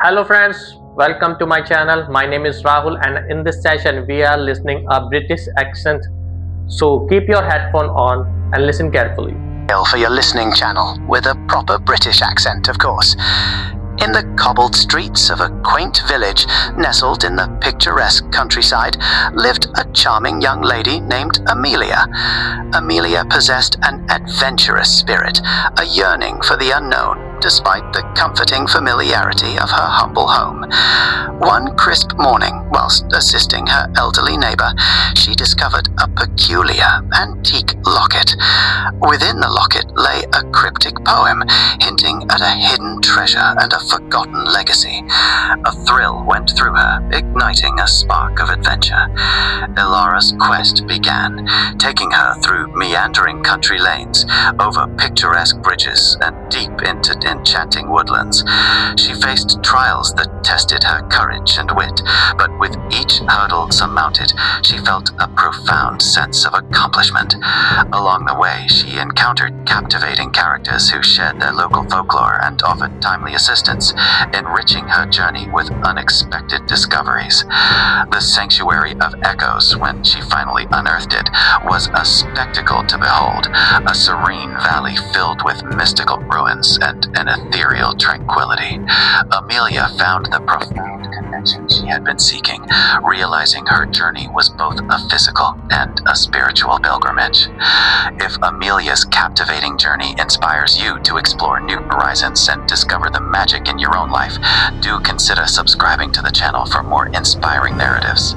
Hello friends, welcome to my channel. My name is Rahul and in this session we are listening a British accent. So keep your headphone on and listen carefully. For your listening channel with a proper British accent, of course. In the cobbled streets of a quaint village nestled in the picturesque countryside lived a charming young lady named Amelia. Amelia possessed an adventurous spirit, a yearning for the unknown, despite the comforting familiarity of her humble home. One crisp morning, whilst assisting her elderly neighbour, she discovered a peculiar antique locket. Within the locket lay a cryptic poem, hinting at a hidden treasure and a forgotten legacy. A thrill went through her, igniting a spark of adventure. Ilara's quest began, taking her through meandering country lanes, over picturesque bridges, and deep into enchanting woodlands. She faced trials that tested her courage and wit, but with each hurdle surmounted, she felt a profound sense of accomplishment. Along the way, she encountered captivating characters who shared their local folklore and offered timely assistance, enriching her journey with unexpected discoveries. The sanctuary of echoes, when she finally unearthed it, was a spectacle to behold, a serene valley filled with mystical ruins and an ethereal tranquility. Amelia found the profound connection she had been seeking, realizing her journey was both a physical and a spiritual pilgrimage. If Amelia's captivating journey inspires you to explore new horizons and discover the magic in your own life, do consider subscribing to the channel for more inspiring narratives.